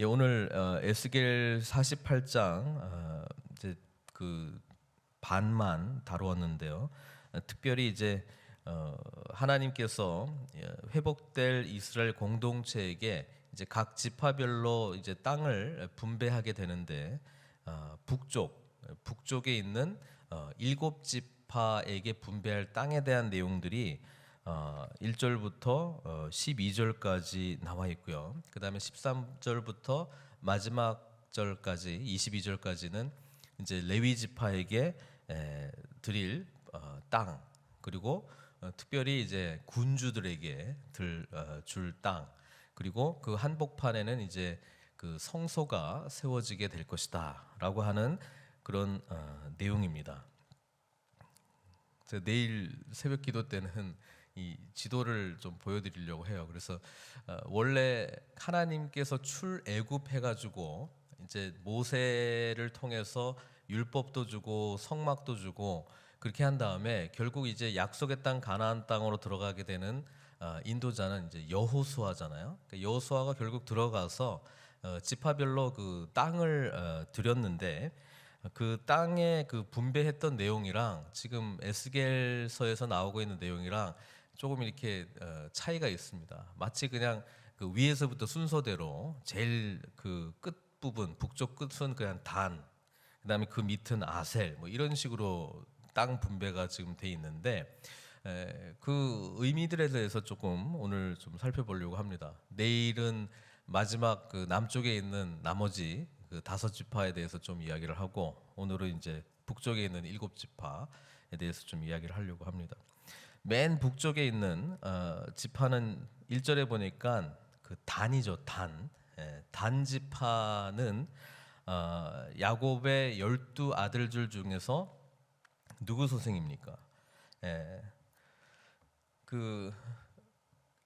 예, 오늘 에스겔 48장 이제 그 반만 다루었는데요. 특별히 이제 하나님께서 회복될 이스라엘 공동체에게 이제 각 지파별로 이제 땅을 분배하게 되는데 북쪽에 있는 일곱 지파에게 분배할 땅에 대한 내용들이 1절부터 12절까지 나와 있고요. 그 다음에 13절부터 마지막 절까지 22절까지는 이제 레위 지파에게 드릴 땅, 그리고 특별히 이제 군주들에게 줄 땅, 그리고 그 한복판에는 이제 그 성소가 세워지게 될 것이다라고 하는 그런 내용입니다. 내일 새벽 기도 때는 이 지도를 좀 보여드리려고 해요. 그래서 원래 하나님께서 출애굽해가지고 이제 모세를 통해서 율법도 주고 성막도 주고 그렇게 한 다음에 결국 이제 약속의 땅 가나안 땅으로 들어가게 되는 인도자는 이제 여호수아잖아요. 그러니까 여호수아가 결국 들어가서 지파별로 그 땅을 드렸는데 그 땅에 그 분배했던 내용이랑 지금 에스겔서에서 나오고 있는 내용이랑 조금 이렇게 차이가 있습니다. 마치 그냥 그 위에서부터 순서대로 제일 그 끝 부분, 북쪽 끝은 그냥 단, 그다음에 그 밑은 아셀, 뭐 이런 식으로 땅 분배가 지금 돼 있는데 그 의미들에 대해서 조금 오늘 좀 살펴보려고 합니다. 내일은 마지막 그 남쪽에 있는 나머지 그 5지파에 대해서 좀 이야기를 하고, 오늘은 이제 북쪽에 있는 7지파에 대해서 좀 이야기를 하려고 합니다. 맨 북쪽에 있는 지파는 1절에 보니까 그 단이죠. 단 지파는 야곱의 12 아들들 중에서 누구 소생입니까? 그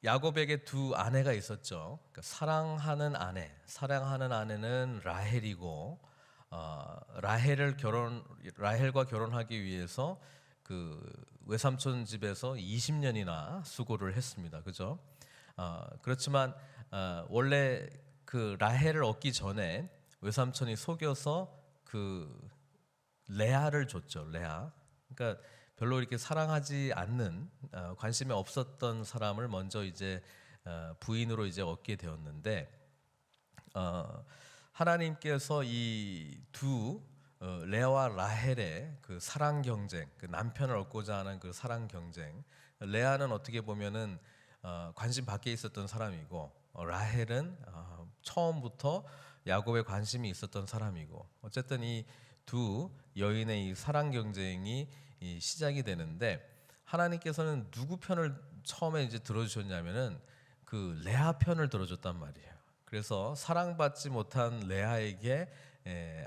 야곱에게 두 아내가 있었죠. 그러니까 사랑하는 아내는 라헬이고, 라헬과 결혼하기 위해서 그 외삼촌 집에서 20년이나 수고를 했습니다. 그죠? 그렇지만 원래 그 라헬을 얻기 전에 외삼촌이 속여서 그 레아를 줬죠. 레아. 그러니까 별로 이렇게 사랑하지 않는, 관심이 없었던 사람을 먼저 이제 부인으로 이제 얻게 되었는데, 하나님께서 이 두 레아와 라헬의 그 사랑 경쟁, 그 남편을 얻고자 하는 그 사랑 경쟁, 레아는 어떻게 보면은 관심 밖에 있었던 사람이고, 라헬은 처음부터 야곱에 관심이 있었던 사람이고, 어쨌든 이 두 여인의 이 사랑 경쟁이 시작이 되는데, 하나님께서는 누구 편을 처음에 이제 들어주셨냐면은 그 레아 편을 들어줬단 말이에요. 그래서 사랑받지 못한 레아에게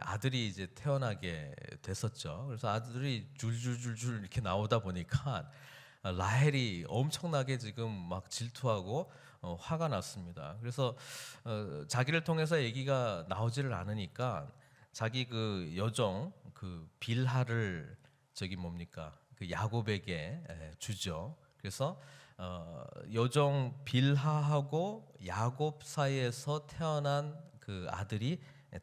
아들이 이제 태어나게 됐었죠. 그래서 아들이 줄줄줄줄 이렇게 나오다 보니까 라헬이 엄청나게 지금 막 질투하고 화가 났습니다. 그래서 자기를 통해서 아기가 나오지를 않으니까 자기 그 여종 그 빌하를 저기 뭡니까 그 야곱에게 주죠. 그래서 여종 빌하하고 야곱 사이에서 태어난 그 아들이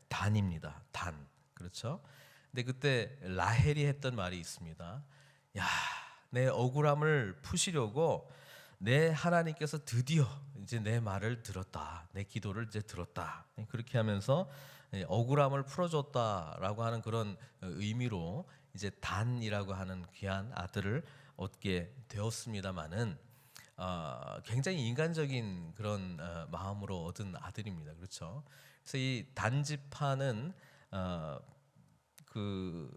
단입니다. 단. 그렇죠? 근데 그때 라헬이 했던 말이 있습니다. 야, 내 억울함을 푸시려고 내 하나님께서 드디어 이제 내 말을 들었다. 내 기도를 이제 들었다. 그렇게 하면서 억울함을 풀어줬다라고 하는 그런 의미로 이제 단이라고 하는 귀한 아들을 얻게 되었습니다마는 굉장히 인간적인 그런 마음으로 얻은 아들입니다. 그렇죠? 그래서 이 단지파는 그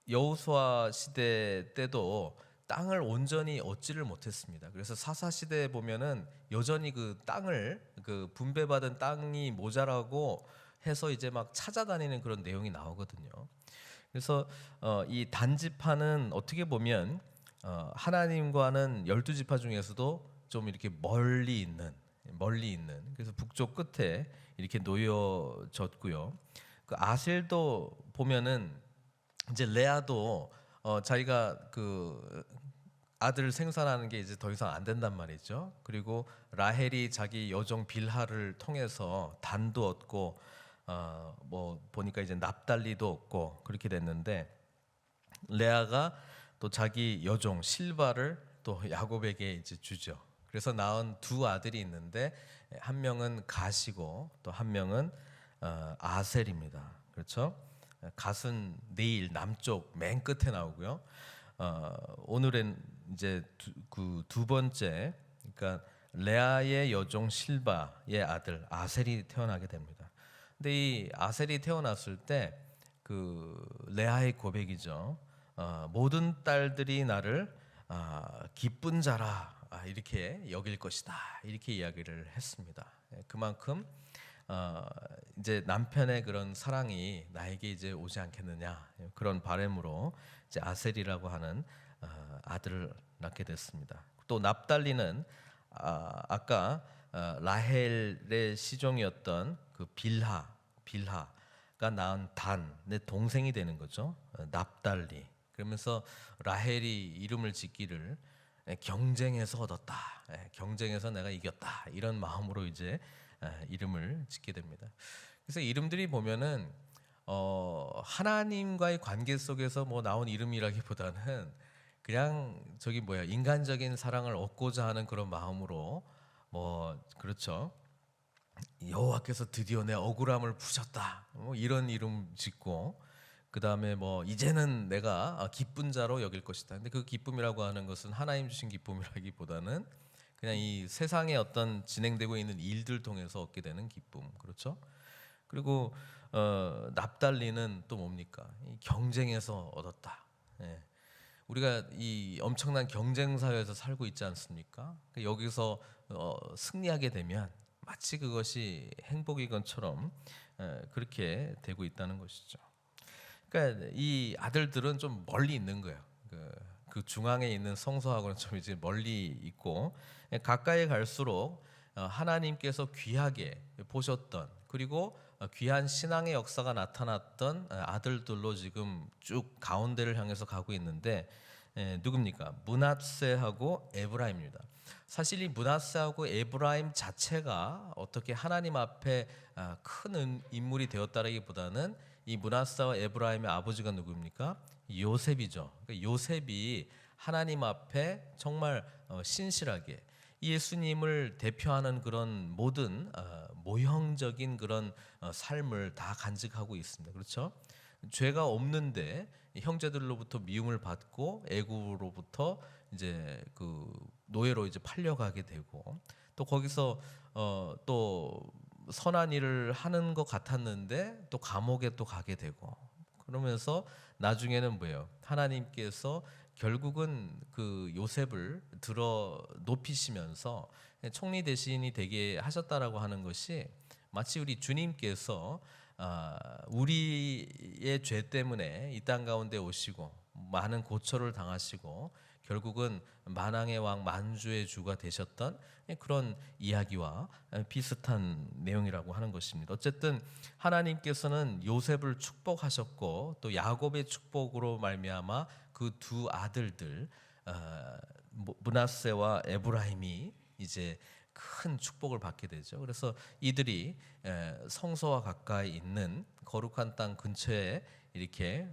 여호수아 시대 때도 땅을 온전히 얻지를 못했습니다. 그래서 사사 시대에 보면은 여전히 그 땅을 그 분배받은 땅이 모자라고 해서 이제 막 찾아다니는 그런 내용이 나오거든요. 그래서 이 단지파는 어떻게 보면 하나님과는 12지파 중에서도 좀 이렇게 멀리 있는 그래서 북쪽 끝에 이렇게 놓여졌고요. 그 아셀도 보면은 이제 레아도 자기가 그 아들 생산하는 게 이제 더 이상 안 된단 말이죠. 그리고 라헬이 자기 여종 빌하를 통해서 단도 얻고 뭐 보니까 이제 납달리도 얻고 그렇게 됐는데, 레아가 또 자기 여종 실바를 또 야곱에게 이제 주죠. 그래서 낳은 두 아들이 있는데, 한 명은 갓이고 또 한 명은 아셀입니다. 그렇죠? 갓은 내일 남쪽 맨 끝에 나오고요. 오늘은 이제 그 두 번째, 그러니까 레아의 여종 실바의 아들 아셀이 태어나게 됩니다. 근데 이 아셀이 태어났을 때 그 레아의 고백이죠. 모든 딸들이 나를 기쁜 자라 이렇게 여길 것이다, 이렇게 이야기를 했습니다. 그만큼 이제 남편의 그런 사랑이 나에게 이제 오지 않겠느냐, 그런 바람으로 이제 아셀이라고 하는 아들을 낳게 됐습니다. 또 납달리는 아까 라헬의 시종이었던 그 빌하가 낳은 단의 동생이 되는 거죠. 납달리. 그러면서 라헬이 이름을 짓기를 경쟁에서 얻었다, 경쟁에서 내가 이겼다, 이런 마음으로 이제 이름을 짓게 됩니다. 그래서 이름들이 보면은 하나님과의 관계 속에서 뭐 나온 이름이라기보다는 그냥 저기 뭐야, 인간적인 사랑을 얻고자 하는 그런 마음으로, 뭐 그렇죠, 여호와께서 드디어 내 억울함을 푸셨다, 뭐 이런 이름 짓고, 그 다음에 뭐 이제는 내가 기쁜 자로 여길 것이다. 근데 그 기쁨이라고 하는 것은 하나님 주신 기쁨이라기보다는 그냥 이 세상에 어떤 진행되고 있는 일들 통해서 얻게 되는 기쁨, 그렇죠? 그리고 납달리는 또 뭡니까? 이 경쟁에서 얻었다. 예. 우리가 이 엄청난 경쟁 사회에서 살고 있지 않습니까? 여기서 승리하게 되면 마치 그것이 행복인 것처럼 그렇게 되고 있다는 것이죠. 그러니까 이 아들들은 좀 멀리 있는 거예요. 그 중앙에 있는 성소하고는 좀 이제 멀리 있고, 가까이 갈수록 하나님께서 귀하게 보셨던, 그리고 귀한 신앙의 역사가 나타났던 아들들로 지금 쭉 가운데를 향해서 가고 있는데, 누굽니까? 므낫세하고 에브라임입니다. 사실 이 므낫세하고 에브라임 자체가 어떻게 하나님 앞에 큰 인물이 되었다라기보다는 이 므낫세와 에브라임의 아버지가 누구입니까? 요셉이죠. 그러니까 요셉이 하나님 앞에 정말 신실하게 예수님을 대표하는 그런 모든 모형적인 그런 삶을 다 간직하고 있습니다. 그렇죠? 죄가 없는데 형제들로부터 미움을 받고 애굽으로부터 이제 그 노예로 이제 팔려가게 되고, 또 거기서 또 선한 일을 하는 것 같았는데 또 감옥에 또 가게 되고, 그러면서 나중에는 뭐예요? 하나님께서 결국은 그 요셉을 들어 높이시면서 총리 대신이 되게 하셨다라고 하는 것이, 마치 우리 주님께서 우리의 죄 때문에 이 땅 가운데 오시고 많은 고초를 당하시고 결국은 만왕의 왕 만주의 주가 되셨던 그런 이야기와 비슷한 내용이라고 하는 것입니다. 어쨌든 하나님께서는 요셉을 축복하셨고, 또 야곱의 축복으로 말미암아 그 두 아들들 므낫세와 에브라임이 이제 큰 축복을 받게 되죠. 그래서 이들이 성소와 가까이 있는 거룩한 땅 근처에 이렇게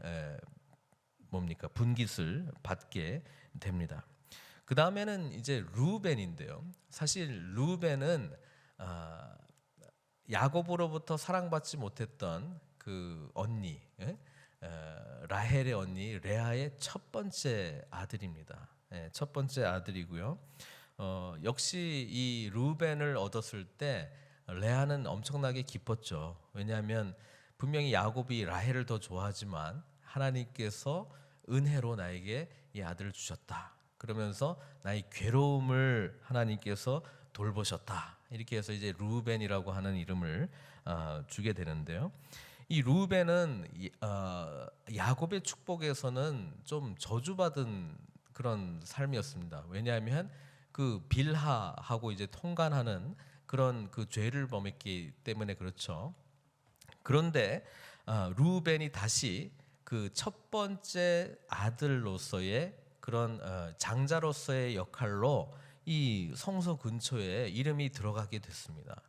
뭡니까, 분깃을 받게 됩니다. 그 다음에는 이제 루벤인데요. 사실 루벤은 야곱으로부터 사랑받지 못했던 그 언니, 라헬의 언니 레아의 첫 번째 아들입니다. 첫 번째 아들이고요. 역시 이 루벤을 얻었을 때 레아는 엄청나게 기뻤죠. 왜냐하면 분명히 야곱이 라헬을 더 좋아하지만 하나님께서 은혜로 나에게 이 아들을 주셨다, 그러면서 나의 괴로움을 하나님께서 돌보셨다, 이렇게 해서 이제 루벤이라고 하는 이름을 주게 되는데요. 이 루벤은 야곱의 축복에서는 좀 저주받은 그런 삶이었습니다. 왜냐하면 그 빌하하고 이제 통간하는 그런 그 죄를 범했기 때문에 그렇죠. 그런데 루벤이 다시 그 첫 번째 아들로서의 그런 장자로서의 역할로 이 성소 근처에 이름이 들어가게 됐습니다.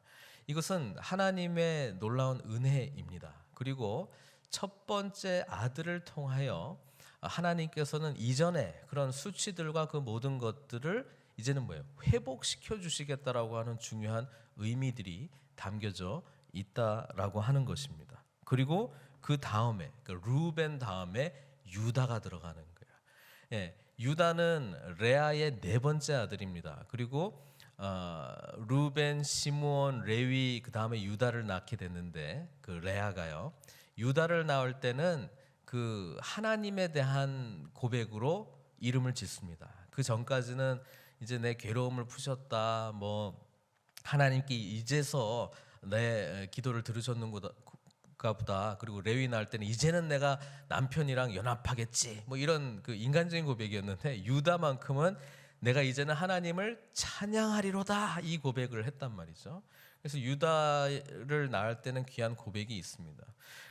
이것은 하나님의 놀라운 은혜입니다. 그리고 첫 번째 아들을 통하여 하나님께서는 이전에 그런 수치들과 그 모든 것들을 이제는 뭐예요? 회복시켜 주시겠다라고 하는 중요한 의미들이 담겨져 있다라고 하는 것입니다. 그리고 그 다음에 루벤 다음에 유다가 들어가는 거예요. 예, 유다는 레아의 네 번째 아들입니다. 그리고 루벤, 시므온, 레위 그 다음에 유다를 낳게 됐는데 그 레아가요. 유다를 낳을 때는 그 하나님에 대한 고백으로 이름을 짓습니다. 그 전까지는 이제 내 괴로움을 푸셨다, 뭐 하나님께 이제서 내 기도를 들으셨는가 보다. 그리고 레위 낳을 때는 이제는 내가 남편이랑 연합하겠지, 뭐 이런 그 인간적인 고백이었는데 유다만큼은 내가 이제는 하나님을 찬양하리로다 이 고백을 했단 말이죠. 그래서 유다를 낳을 때는 귀한 고백이 있습니다.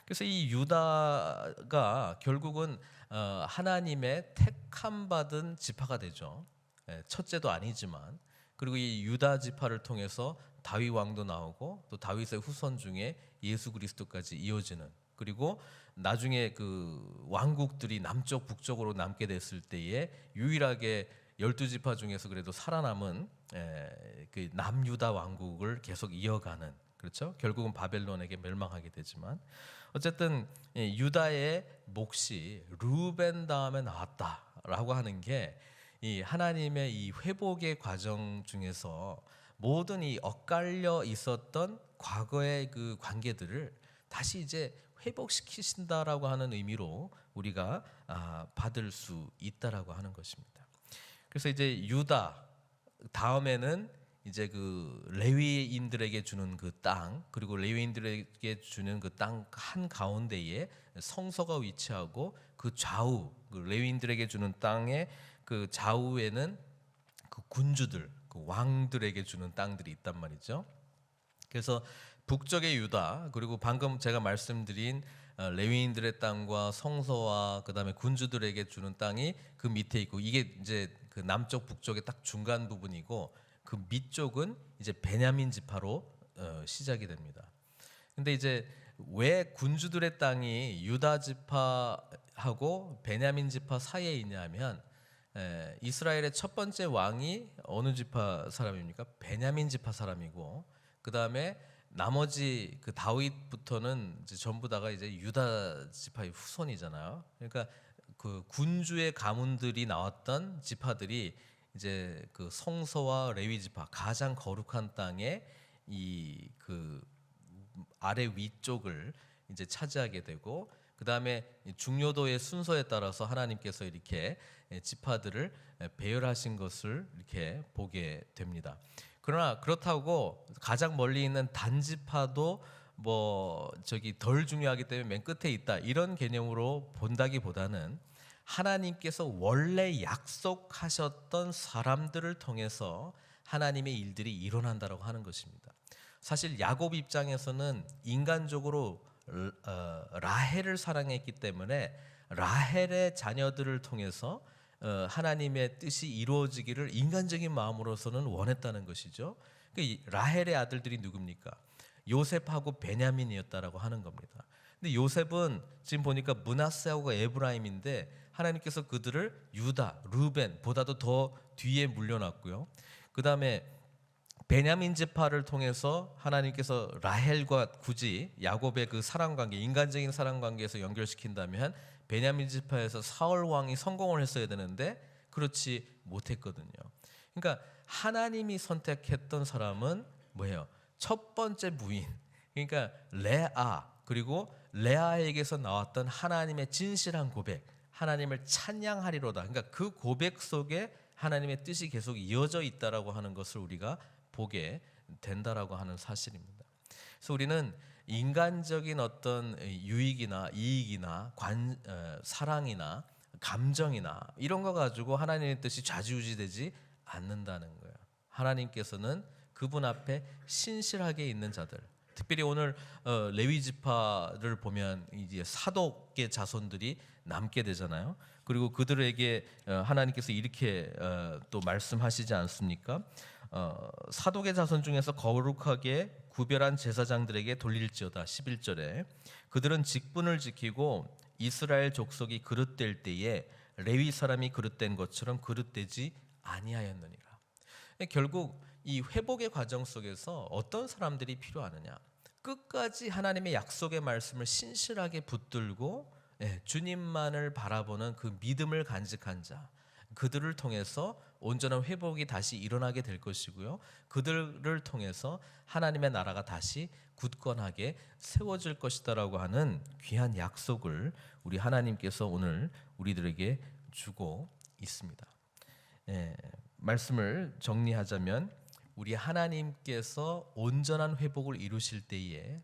그래서 이 유다가 결국은 하나님의 택함 받은 지파가 되죠. 첫째도 아니지만. 그리고 이 유다 지파를 통해서 다윗 왕도 나오고 또 다윗의 후손 중에 예수 그리스도까지 이어지는, 그리고 나중에 그 왕국들이 남쪽 북쪽으로 남게 됐을 때에 유일하게 12지파 중에서 그래도 살아남은 그 남유다 왕국을 계속 이어가는, 그렇죠? 결국은 바벨론에게 멸망하게 되지만 어쨌든 유다의 몫이 루벤 다음에 나왔다라고 하는 게 이 하나님의 이 회복의 과정 중에서 모든 이 엇갈려 있었던 과거의 그 관계들을 다시 이제 회복시키신다라고 하는 의미로 우리가 받을 수 있다라고 하는 것입니다. 그래서 이제 유다 다음에는 이제 그 레위인들에게 주는 그 땅, 그리고 레위인들에게 주는 그 땅 한 가운데에 성소가 위치하고 그 좌우, 그 레위인들에게 주는 땅의 그 좌우에는 그 군주들, 그 왕들에게 주는 땅들이 있단 말이죠. 그래서 북쪽의 유다, 그리고 방금 제가 말씀드린 레위인들의 땅과 성소와 그다음에 군주들에게 주는 땅이 그 밑에 있고, 이게 이제 그 남쪽 북쪽의 딱 중간 부분이고, 그 밑쪽은 이제 베냐민 지파로 시작이 됩니다. 근데 이제 왜 군주들의 땅이 유다 지파하고 베냐민 지파 사이에 있냐면, 이스라엘의 첫 번째 왕이 어느 지파 사람입니까? 베냐민 지파 사람이고, 그 다음에 나머지 그 다윗부터는 이제 전부 다가 이제 유다 지파의 후손이잖아요. 그러니까 그 군주의 가문들이 나왔던 지파들이 이제 그 성소와 레위 지파, 가장 거룩한 땅에 이 그 아래 위쪽을 이제 차지하게 되고, 그 다음에 중요도의 순서에 따라서 하나님께서 이렇게 지파들을 배열하신 것을 이렇게 보게 됩니다. 그러나 그렇다고 가장 멀리 있는 단지파도 뭐 저기 덜 중요하기 때문에 맨 끝에 있다, 이런 개념으로 본다기보다는 하나님께서 원래 약속하셨던 사람들을 통해서 하나님의 일들이 일어난다라고 하는 것입니다. 사실 야곱 입장에서는 인간적으로 라헬을 사랑했기 때문에 라헬의 자녀들을 통해서 하나님의 뜻이 이루어지기를 인간적인 마음으로서는 원했다는 것이죠. 라헬의 아들들이 누굽니까? 요셉하고 베냐민이었다라고 하는 겁니다. 근데 요셉은 지금 보니까 므낫세하고 에브라임인데 하나님께서 그들을 유다, 루벤보다도 더 뒤에 물려놨고요. 그 다음에 베냐민 지파를 통해서 하나님께서 라헬과 굳이 야곱의 그 사랑 관계, 인간적인 사랑 관계에서 연결시킨다면 베냐민 지파에서 사울 왕이 성공을 했어야 되는데 그렇지 못했거든요. 그러니까 하나님이 선택했던 사람은 뭐예요? 첫 번째 부인, 그러니까 레아, 그리고 레아에게서 나왔던 하나님의 진실한 고백, 하나님을 찬양하리로다. 그러니까 그 고백 속에 하나님의 뜻이 계속 이어져 있다라고 하는 것을 우리가 보게 된다라고 하는 사실입니다. 그래서 우리는 인간적인 어떤 유익이나 이익이나 사랑이나 감정이나 이런 거 가지고 하나님의 뜻이 좌지우지되지 않는다는 거예요. 하나님께서는 그분 앞에 신실하게 있는 자들, 특별히 오늘 레위 지파를 보면 이제 사독의 자손들이 남게 되잖아요. 그리고 그들에게 하나님께서 이렇게 또 말씀하시지 않습니까? 사독의 자손 중에서 거룩하게 구별한 제사장들에게 돌릴지어다. 11절에 그들은 직분을 지키고 이스라엘 족속이 그릇될 때에 레위 사람이 그릇된 것처럼 그릇되지 아니하였느니라. 결국 이 회복의 과정 속에서 어떤 사람들이 필요하느냐? 끝까지 하나님의 약속의 말씀을 신실하게 붙들고 주님만을 바라보는 그 믿음을 간직한 자, 그들을 통해서 온전한 회복이 다시 일어나게 될 것이고요. 그들을 통해서 하나님의 나라가 다시 굳건하게 세워질 것이다라고 하는 귀한 약속을 우리 하나님께서 오늘 우리들에게 주고 있습니다. 말씀을 정리하자면 우리 하나님께서 온전한 회복을 이루실 때에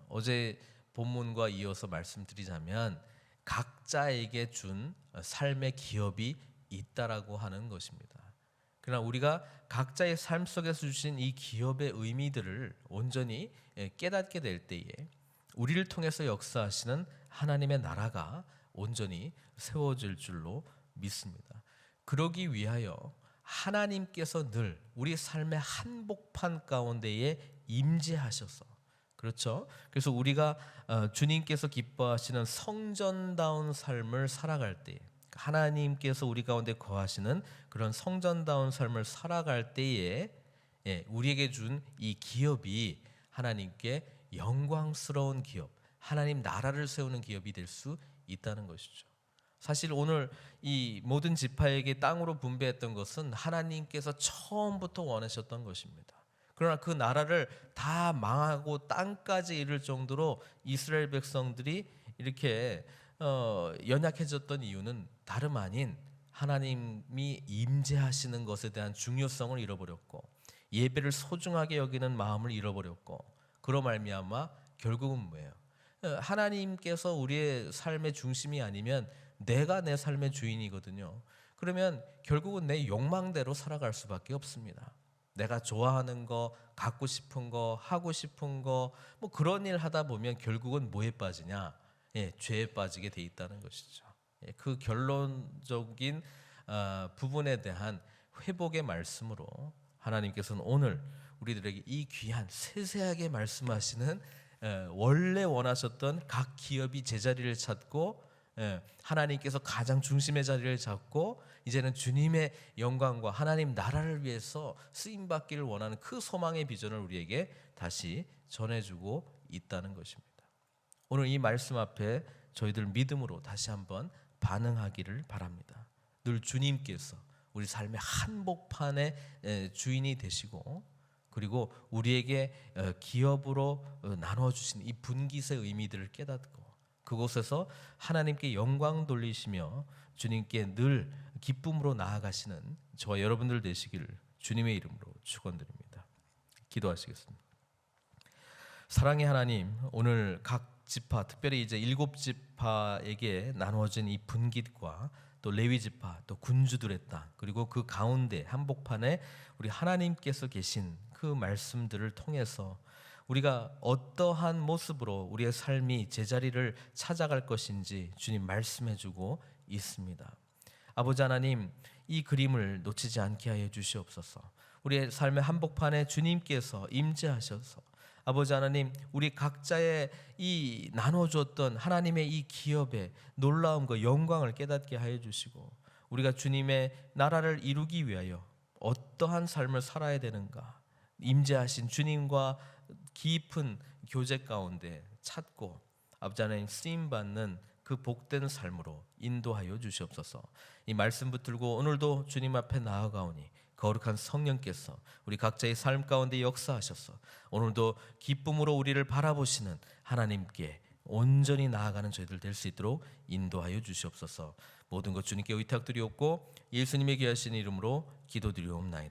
어제 본문과 이어서 말씀드리자면 각자에게 준 삶의 기업이 있다라고 하는 것입니다. 그러나 우리가 각자의 삶 속에서 주신 이 기업의 의미들을 온전히 깨닫게 될 때에 우리를 통해서 역사하시는 하나님의 나라가 온전히 세워질 줄로 믿습니다. 그러기 위하여 하나님께서 늘 우리 삶의 한복판 가운데에 임재하셔서, 그렇죠? 그래서 우리가 주님께서 기뻐하시는 성전다운 삶을 살아갈 때, 하나님께서 우리 가운데 거하시는 그런 성전다운 삶을 살아갈 때에 우리에게 준 이 기업이 하나님께 영광스러운 기업, 하나님 나라를 세우는 기업이 될 수 있다는 것이죠. 사실 오늘 이 모든 지파에게 땅으로 분배했던 것은 하나님께서 처음부터 원하셨던 것입니다. 그러나 그 나라를 다 망하고 땅까지 이를 정도로 이스라엘 백성들이 이렇게 연약해졌던 이유는 다름 아닌 하나님이 임재하시는 것에 대한 중요성을 잃어버렸고 예배를 소중하게 여기는 마음을 잃어버렸고, 그로 말미암아 결국은 뭐예요? 하나님께서 우리의 삶의 중심이 아니면 내가 내 삶의 주인이거든요. 그러면 결국은 내 욕망대로 살아갈 수밖에 없습니다. 내가 좋아하는 거, 갖고 싶은 거, 하고 싶은 거, 뭐 그런 일 하다 보면 결국은 뭐에 빠지냐? 죄에 빠지게 돼 있다는 것이죠. 그 결론적인 부분에 대한 회복의 말씀으로 하나님께서는 오늘 우리들에게 이 귀한 세세하게 말씀하시는 원래 원하셨던 각 기업이 제자리를 찾고 하나님께서 가장 중심의 자리를 잡고 이제는 주님의 영광과 하나님 나라를 위해서 쓰임받기를 원하는 그 소망의 비전을 우리에게 다시 전해주고 있다는 것입니다. 오늘 이 말씀 앞에 저희들 믿음으로 다시 한번 반응하기를 바랍니다. 늘 주님께서 우리 삶의 한복판의 주인이 되시고, 그리고 우리에게 기업으로 나눠주신 이 분깃의 의미들을 깨닫고 그곳에서 하나님께 영광 돌리시며 주님께 늘 기쁨으로 나아가시는 저와 여러분들 되시기를 주님의 이름으로 축원드립니다. 기도하시겠습니다. 사랑의 하나님, 오늘 각 지파, 특별히 이제 7지파에게 나누어진 이 분깃과 또 레위 지파, 또 군주들의 땅, 그리고 그 가운데 한복판에 우리 하나님께서 계신 그 말씀들을 통해서 우리가 어떠한 모습으로 우리의 삶이 제자리를 찾아갈 것인지 주님 말씀해주고 있습니다. 아버지 하나님, 이 그림을 놓치지 않게 하여 주시옵소서. 우리의 삶의 한복판에 주님께서 임재하셔서 아버지 하나님, 우리 각자의 이 나눠줬던 하나님의 이 기업의 놀라움과 영광을 깨닫게 하여 주시고, 우리가 주님의 나라를 이루기 위하여 어떠한 삶을 살아야 되는가, 임재하신 주님과 깊은 교제 가운데 찾고 아버지 하나님 쓰임받는 그 복된 삶으로 인도하여 주시옵소서. 이 말씀 붙들고 오늘도 주님 앞에 나아가오니 거룩한 성령께서 우리 각자의 삶 가운데 역사하셔서 오늘도 기쁨으로 우리를 바라보시는 하나님께 온전히 나아가는 저희들 될 수 있도록 인도하여 주시옵소서. 모든 것 주님께 의탁드리옵고 예수님의 귀하신 이름으로 기도드리옵나이다.